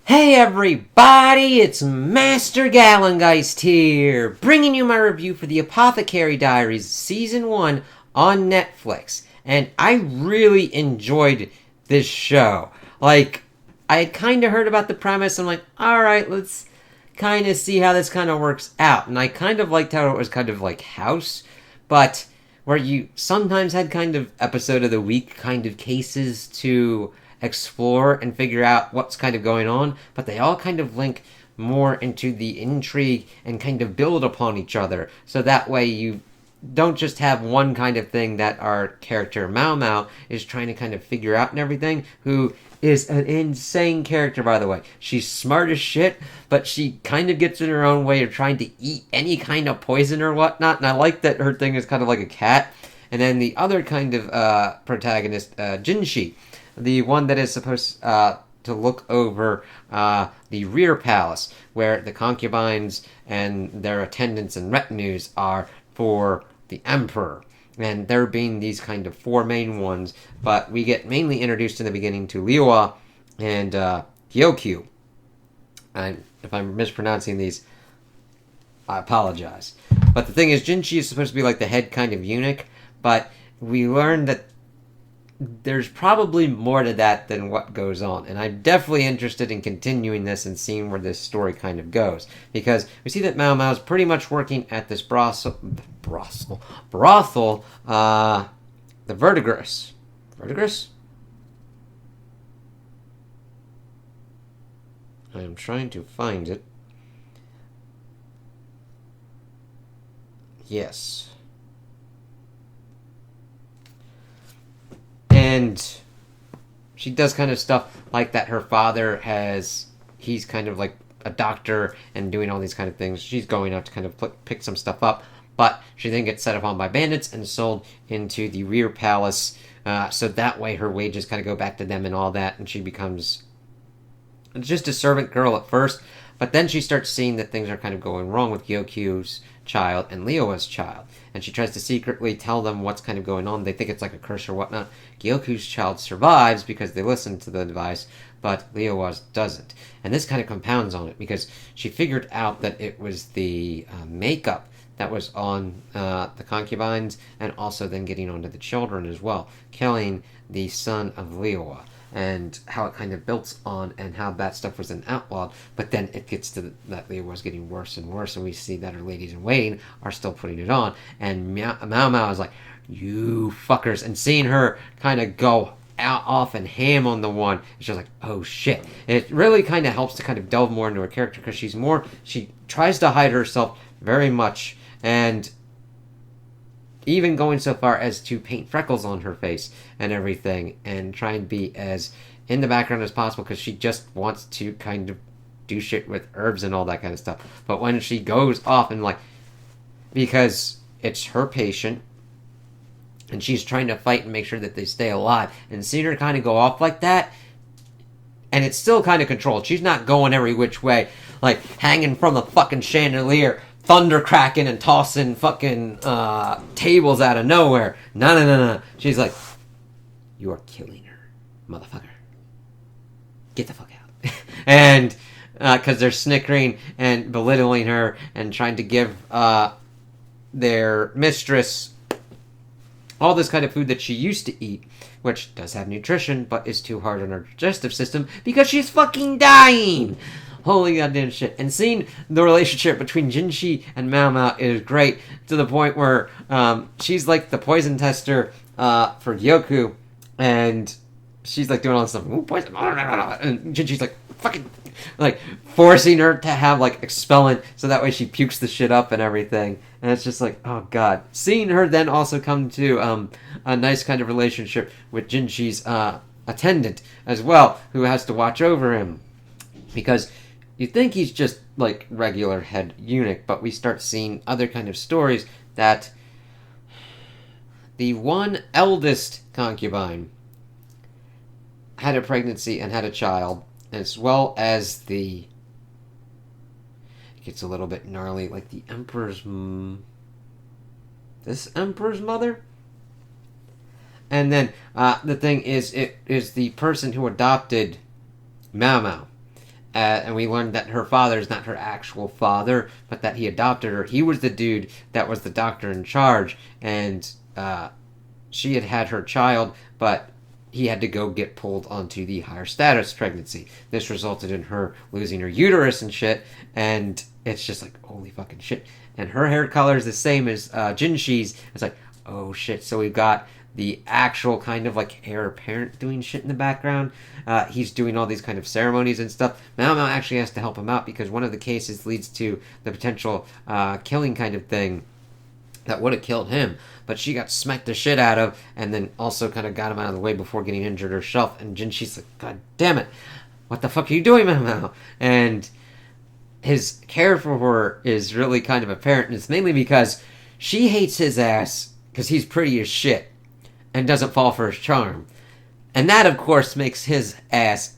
Hey everybody, it's Master Gallengeist here, bringing you my review for the Apothecary Diaries Season 1 on Netflix. And I really enjoyed this show. I had kind of heard about the premise. I'm like, alright, let's kind of see how this kind of works out. And I kind of liked how it was kind of like House, but where you sometimes had kind of episode of the week kind of cases to explore and figure out what's kind of going on, but they all kind of link more into the intrigue and kind of build upon each other. So that way you don't just have one kind of thing that our character Mao Mao is trying to kind of figure out and everything, who is an insane character, by the way. She's smart as shit, but she kind of gets in her own way of trying to eat any kind of poison or whatnot, and I like that her thing is kind of like a cat. And then the other kind of protagonist, Jinshi, the one that is supposed to look over the rear palace, where the concubines and their attendants and retinues are for the emperor. And there being these kind of four main ones, but we get mainly introduced in the beginning to Liuwa and Gyokyu. And if I'm mispronouncing these, I apologize. But the thing is, Jinshi is supposed to be like the head kind of eunuch, but we learn that there's probably more to that than what goes on. And I'm definitely interested in continuing this and seeing where this story kind of goes. Because we see that Mao Mao's pretty much working at this brothel, the Verdigris. Verdigris? I am trying to find it. Yes. And she does kind of stuff like that. Her father he's kind of like a doctor and doing all these kind of things. She's going out to kind of pick some stuff up, but she then gets set upon by bandits and sold into the rear palace. So that way her wages kind of go back to them and all that, and she becomes just a servant girl at first. But then she starts seeing that things are kind of going wrong with Gyokyu's child and Liuwa's child. And she tries to secretly tell them what's kind of going on. They think it's like a curse or whatnot. Gyokyu's child survives because they listen to the advice, but Liuwa's doesn't. And this kind of compounds on it because she figured out that it was the makeup that was on the concubines and also then getting onto the children as well, killing the son of Liuwa. And how it kind of built on and how that stuff was then outlawed, but then it gets to that Liuwa was getting worse and worse, and we see that her ladies in waiting are still putting it on, and Mao Mao is like, you fuckers, and seeing her kind of go out off and ham on the one, it's just like, oh shit. And it really kind of helps to kind of delve more into her character, because she tries to hide herself very much, and even going so far as to paint freckles on her face and everything, and try and be as in the background as possible, because she just wants to kind of do shit with herbs and all that kind of stuff. But when she goes off and because it's her patient, and she's trying to fight and make sure that they stay alive, and seeing her kind of go off like that, and it's still kind of controlled. She's not going every which way, like hanging from the fucking chandelier, thunder cracking and tossing fucking tables out of nowhere. No. She's like, you are killing her, motherfucker. Get the fuck out. And because they're snickering and belittling her and trying to give their mistress all this kind of food that she used to eat, which does have nutrition, but is too hard on her digestive system because she's fucking dying. Holy goddamn shit. And seeing the relationship between Jinshi and Mao Mao is great, to the point where she's like the poison tester for Gyokyu, and she's like doing all this stuff, ooh, poison, and Jinshi's like fucking like forcing her to have like expellent, so that way she pukes the shit up and everything. And it's just like, oh god. Seeing her then also come to a nice kind of relationship with Jinshi's attendant as well, who has to watch over him, because you think he's just like regular head eunuch, but we start seeing other kind of stories that the one eldest concubine had a pregnancy and had a child, as well as it gets a little bit gnarly, like the emperor's this emperor's mother. And then the thing is, it is the person who adopted Mao Mao. And we learned that her father is not her actual father, but that he adopted her. He was the dude that was the doctor in charge, and she had had her child, but he had to go get pulled onto the higher status pregnancy. This resulted in her losing her uterus and shit, and it's just like, holy fucking shit. And her hair color is the same as Jinshi's. It's like, oh shit. So we've got the actual kind of like heir apparent doing shit in the background. He's doing all these kind of ceremonies and stuff. Mao Mao actually has to help him out because one of the cases leads to the potential killing kind of thing that would have killed him, but she got smacked the shit out of, and then also kind of got him out of the way before getting injured herself. And Jinshi's like, God damn it, what the fuck are you doing, Mao Mao? And his care for her is really kind of apparent, and it's mainly because she hates his ass because he's pretty as shit and doesn't fall for his charm. And that, of course, makes his ass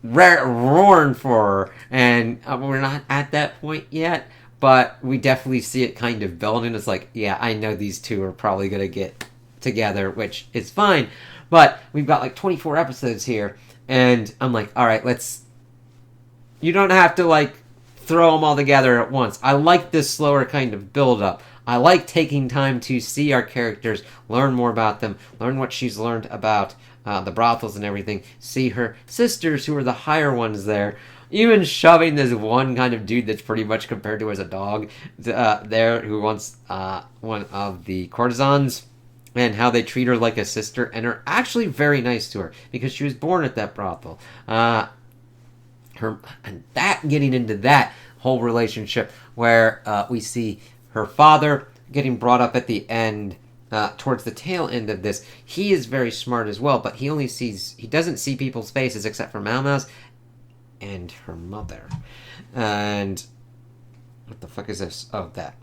roaring for her, and we're not at that point yet, but we definitely see it kind of building. It's like, yeah, I know these two are probably going to get together, which is fine, but we've got like 24 episodes here, and I'm like, alright, you don't have to like throw them all together at once. I like this slower kind of build up. I like taking time to see our characters, learn more about them, learn what she's learned about the brothels and everything, see her sisters who are the higher ones there, even shoving this one kind of dude that's pretty much compared to as a dog there, who wants one of the courtesans, and how they treat her like a sister and are actually very nice to her because she was born at that brothel. And that getting into that whole relationship where we see her father getting brought up at the end, towards the tail end of this. He is very smart as well, but he doesn't see people's faces except for Mao Mao's and her mother. And what the fuck is this? Oh, that.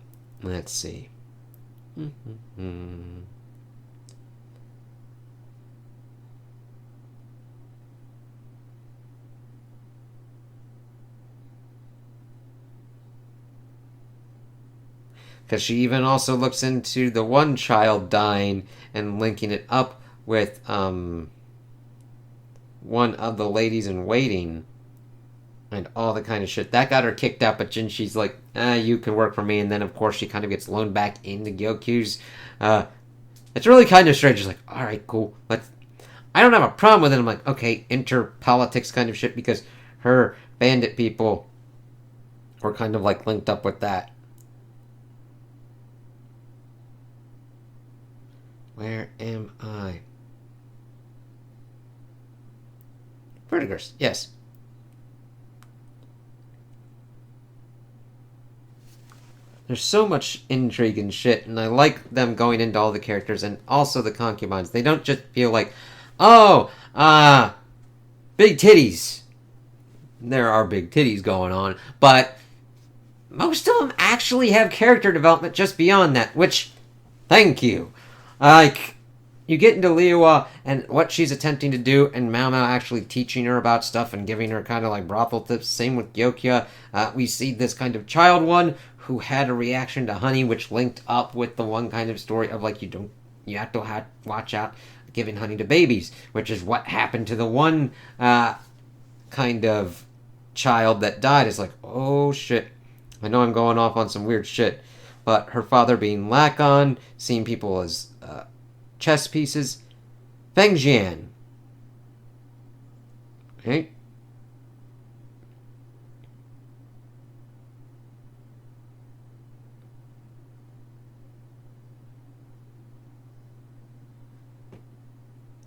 Let's see. Because she even also looks into the one child dying and linking it up with one of the ladies in waiting and all the kind of shit. That got her kicked out, but Jinshi's like, you can work for me. And then, of course, she kind of gets loaned back into Gyoku's. It's really kind of strange. She's like, all right, cool. I don't have a problem with it. I'm like, okay, inter-politics kind of shit, because her bandit people were kind of like linked up with that. Where am I? Vertigers, yes. There's so much intrigue and shit, and I like them going into all the characters and also the concubines. They don't just feel like, oh, big titties. There are big titties going on, but most of them actually have character development just beyond that, which, thank you. Like, you get into Liuwa and what she's attempting to do, and Mao Mao actually teaching her about stuff and giving her kind of like brothel tips. Same with Gyokya. We see this kind of child one who had a reaction to honey, which linked up with the one kind of story of like, you have to watch out giving honey to babies, which is what happened to the one kind of child that died. It's like, oh shit, I know I'm going off on some weird shit, but her father being Lacon, seeing people as chess pieces. Feng Jian. Okay.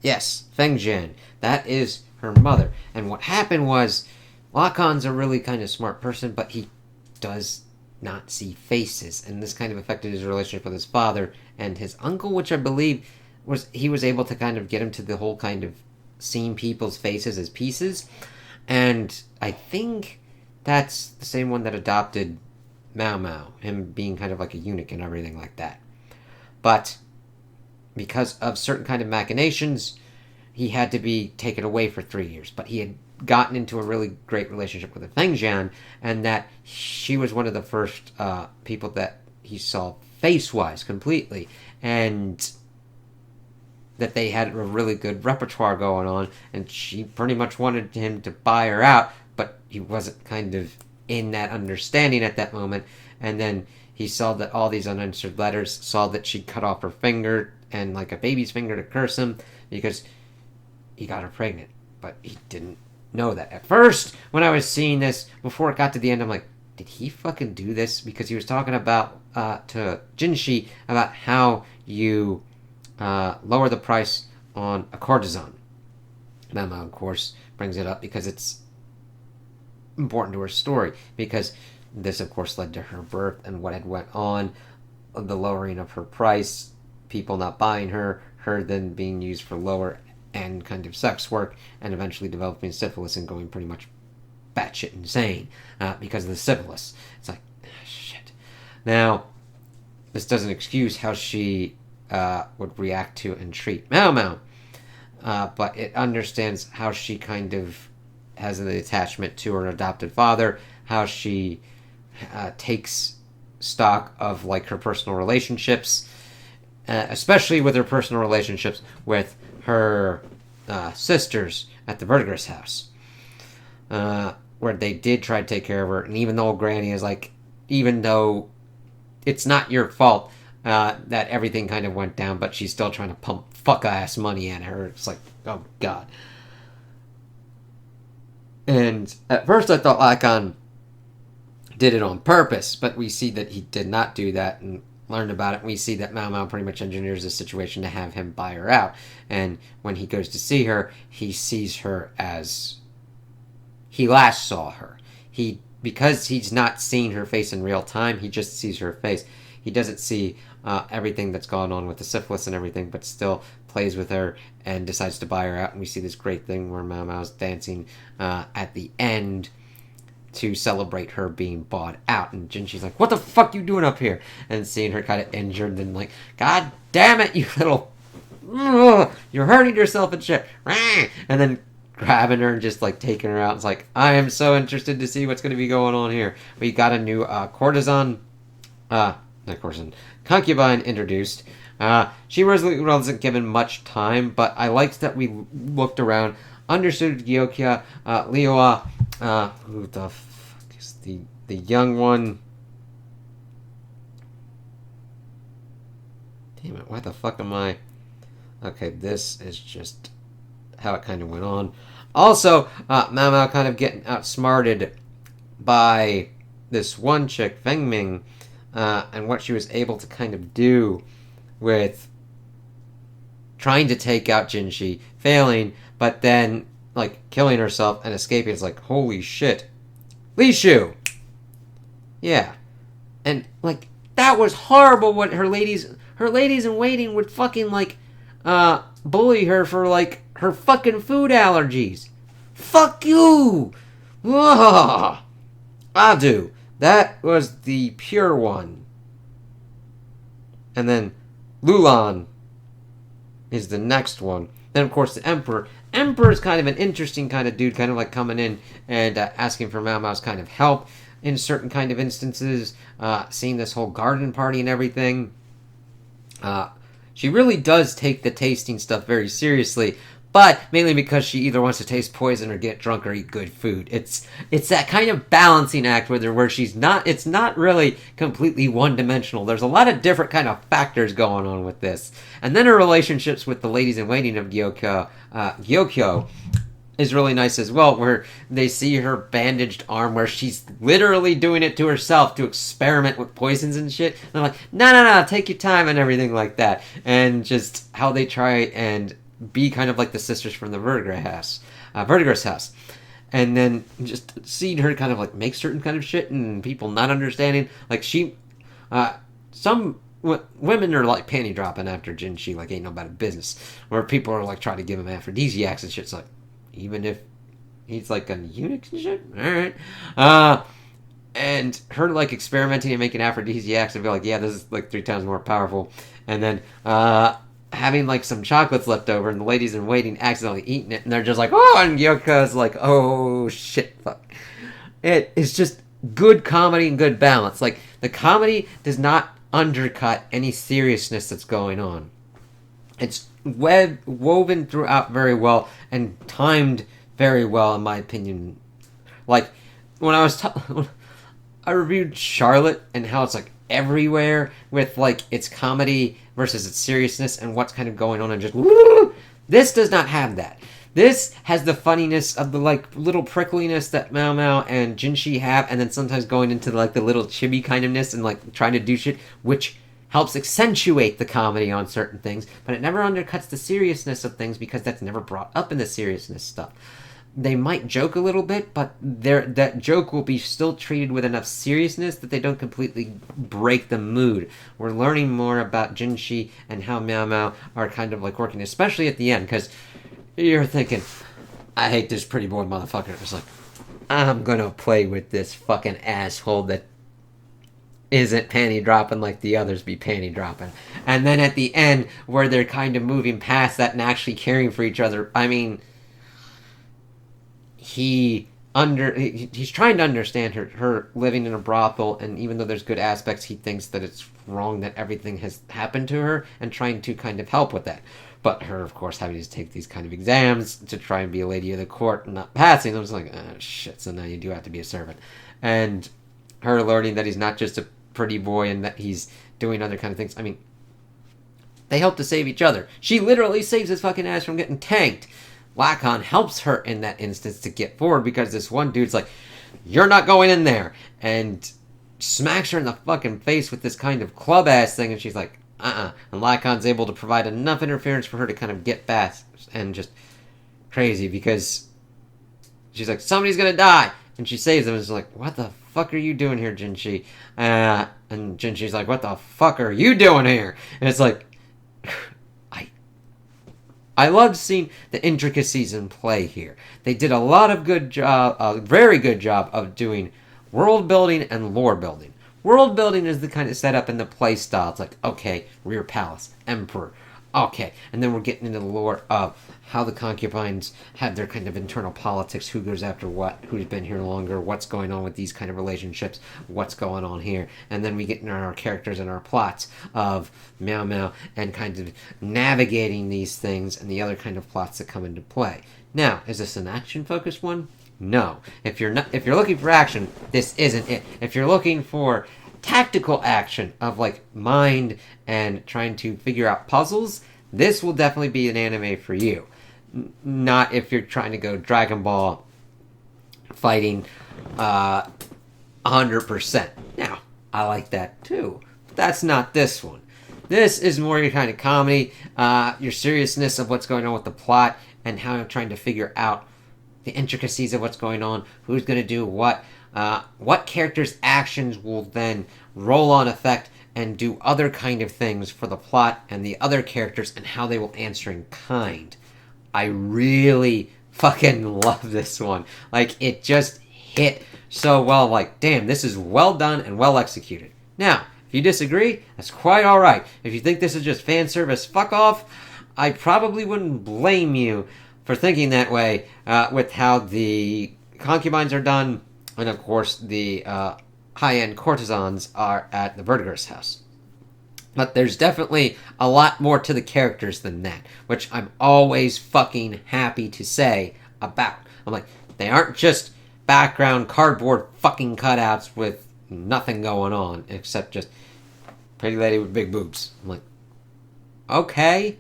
Yes, Feng Jian. That is her mother. And what happened was, Lacon's a really kind of smart person, but he does not see faces, and this kind of affected his relationship with his father and his uncle, which I believe he was able to kind of get him to the whole kind of seeing people's faces as pieces, and I think that's the same one that adopted Mao Mao, him being kind of like a eunuch and everything like that. But because of certain kind of machinations, he had to be taken away for 3 years, but he had gotten into a really great relationship with the Feng Jian, and that she was one of the first people that he saw face-wise completely, and that they had a really good repertoire going on, and she pretty much wanted him to buy her out, but he wasn't kind of in that understanding at that moment. And then he saw that all these unanswered letters, saw that she cut off her finger and like a baby's finger to curse him because he got her pregnant. But he didn't know that. At first, when I was seeing this, before it got to the end, I'm like, did he fucking do this? Because he was talking about to Jinshi about how you lower the price on a courtesan. Mama, of course, brings it up because it's important to her story. Because this, of course, led to her birth and what had went on, the lowering of her price, people not buying her then being used for lower end kind of sex work, and eventually developing syphilis and going pretty much batshit insane because of the syphilis. It's like, shit. Now, this doesn't excuse how she would react to and treat Mao Mao, but it understands how she kind of has an attachment to her adopted father, how she takes stock of like her personal relationships, especially with her personal relationships with her sisters at the Vertiger's house, where they did try to take care of her. And even though Granny is like, even though it's not your fault that everything kind of went down, but she's still trying to pump fuck-ass money at her. It's like, oh god. And at first I thought Lakon did it on purpose, but we see that he did not do that and learned about it. We see that Mao Mao pretty much engineers the situation to have him buy her out. And when he goes to see her, he sees her as he last saw her. Because he's not seeing her face in real time, he just sees her face. He doesn't see everything that's gone on with the syphilis and everything, but still plays with her and decides to buy her out. And we see this great thing where Mao Mao's dancing at the end to celebrate her being bought out. And Jinshi's like, what the fuck you doing up here? And seeing her kind of injured and like, god damn it, you little... You're hurting yourself and shit. And then grabbing her and just like taking her out. It's like, I am so interested to see what's going to be going on here. We got a new concubine introduced. She wasn't given much time, but I liked that we looked around, understood Gyokya, Lioa, who the fuck is the young one? Damn it, why the fuck am I... Okay, this is just how it kind of went on. Also, Mao Mao kind of getting outsmarted by this one chick, Feng Ming, and what she was able to kind of do with trying to take out Jinshi, failing, but then, like, killing herself and escaping. It's like, holy shit. Li Shu! Yeah. And, like, that was horrible what her ladies in waiting would fucking, like, bully her for, like, her fucking food allergies. Fuck you! Ugh. Adu. That was the pure one. And then Lulan is the next one. Then, of course, the Emperor. Emperor is kind of an interesting kind of dude, kind of like coming in and asking for Mao Mao's kind of help in certain kind of instances. Seeing this whole garden party and everything. She really does take the tasting stuff very seriously, but mainly because she either wants to taste poison or get drunk or eat good food. It's that kind of balancing act with her where it's not really completely one-dimensional. There's a lot of different kind of factors going on with this. And then her relationships with the ladies in waiting of Gyokyo is really nice as well, where they see her bandaged arm where she's literally doing it to herself to experiment with poisons and shit. And they're like, no, take your time and everything like that. And just how they try and be kind of like the sisters from the Vertiger's house. And then just seeing her kind of like make certain kind of shit and people not understanding. Like some women are like panty dropping after Jinshi like ain't nobody business. Where people are like trying to give him aphrodisiacs and shit. It's like, even if he's like a eunuch and shit? Alright. And her like experimenting and making aphrodisiacs and be like, yeah, this is like 3 times more powerful. And then having like some chocolates left over and the ladies in waiting accidentally eating it and they're just like, oh, and Yoko's like, oh shit, fuck. It is just good comedy and good balance. Like, the comedy does not undercut any seriousness that's going on. It's woven throughout very well and timed very well, in my opinion. Like, when I reviewed Charlotte and how it's like everywhere with like its comedy versus its seriousness and what's kind of going on and just this does not have that. This has the funniness of the like little prickliness that Mao Mao and Jinshi have, and then sometimes going into like the little chibi kind ofness and like trying to do shit, which helps accentuate the comedy on certain things, but it never undercuts the seriousness of things because that's never brought up in the seriousness stuff. They might joke a little bit, but that joke will be still treated with enough seriousness that they don't completely break the mood. We're learning more about Jinshi and how Mao Mao are kind of like working, especially at the end, because you're thinking, I hate this pretty boy motherfucker. It's like, I'm gonna play with this fucking asshole that isn't panty dropping like the others be panty dropping. And then at the end, where they're kind of moving past that and actually caring for each other, I mean, he's trying to understand her living in a brothel, and even though there's good aspects, he thinks that it's wrong that everything has happened to her, and trying to kind of help with that. But her, of course, having to take these kind of exams to try and be a lady of the court and not passing them, it's like, oh shit, so now you do have to be a servant. And her learning that he's not just a pretty boy and that he's doing other kind of things. I mean, they help to save each other. She literally saves his fucking ass from getting tanked. Lacon helps her in that instance to get forward because this one dude's like, you're not going in there, and smacks her in the fucking face with this kind of club ass thing, and she's like, and Lacon's able to provide enough interference for her to kind of get past, and just crazy because she's like, somebody's gonna die, and she saves them, and it's like, what the fuck are you doing here, Jinshi? And Jinshi's like, what the fuck are you doing here? And it's like, I loved seeing the intricacies in play here. They did a lot of good job, a very good job of doing world building and lore building. World building is the kind of setup in the play style. It's like, okay, rear palace, emperor, okay, and then we're getting into the lore of how the concubines have their kind of internal politics, who goes after what, who's been here longer, what's going on with these kind of relationships, what's going on here, and then we get into our characters and our plots of Mao Mao and kind of navigating these things and the other kind of plots that come into play. Now, is this an action-focused one? No. If you're looking for action, this isn't it. If you're looking for tactical action of like mind and trying to figure out puzzles, this will definitely be an anime for you. Not if you're trying to go Dragon Ball fighting 100%. Now, I like that too. But that's not this one. This is more your kind of comedy, your seriousness of what's going on with the plot, and how I'm trying to figure out the intricacies of what's going on, who's going to do what characters' actions will then roll on effect and do other kind of things for the plot and the other characters and how they will answer in kind. I really fucking love this one. Like, it just hit so well. Like, damn, this is well done and well executed. Now, if you disagree, that's quite alright. If you think this is just fan service fuck off, I probably wouldn't blame you for thinking that way, with how the concubines are done, and of course the high-end courtesans are at the Vertiger's house. But there's definitely a lot more to the characters than that, which I'm always fucking happy to say about. I'm like, they aren't just background cardboard fucking cutouts with nothing going on, except just pretty lady with big boobs. I'm like, okay,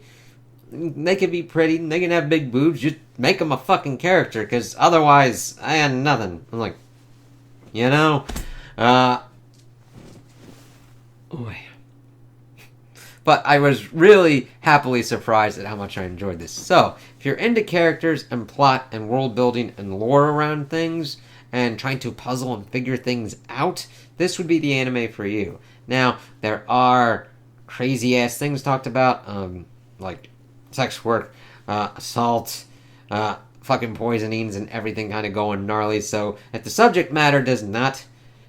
they can be pretty, they can have big boobs, just make them a fucking character, because otherwise, I had nothing. I'm like, you know, but I was really happily surprised at how much I enjoyed this. So, if you're into characters and plot and world building and lore around things, and trying to puzzle and figure things out, this would be the anime for you. Now, there are crazy ass things talked about, like sex work, assault, fucking poisonings, and everything kind of going gnarly. So if the subject matter does not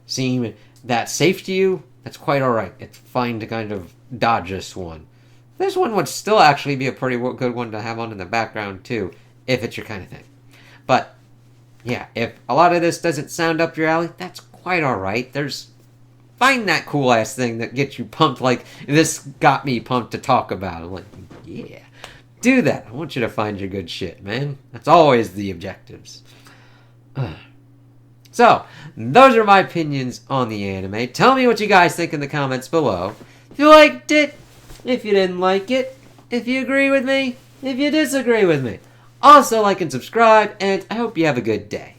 seem that safe to you, that's quite alright. It's fine to kind of dodge this one. This one would still actually be a pretty good one to have on in the background too, if it's your kind of thing. But yeah, if a lot of this doesn't sound up your alley, that's quite alright. Find that cool ass thing that gets you pumped, like this got me pumped to talk about. I'm like, yeah, do that. I want you to find your good shit, man. That's always the objectives. So, those are my opinions on the anime. Tell me what you guys think in the comments below. If you liked it, if you didn't like it, if you agree with me, if you disagree with me. Also, like and subscribe, and I hope you have a good day.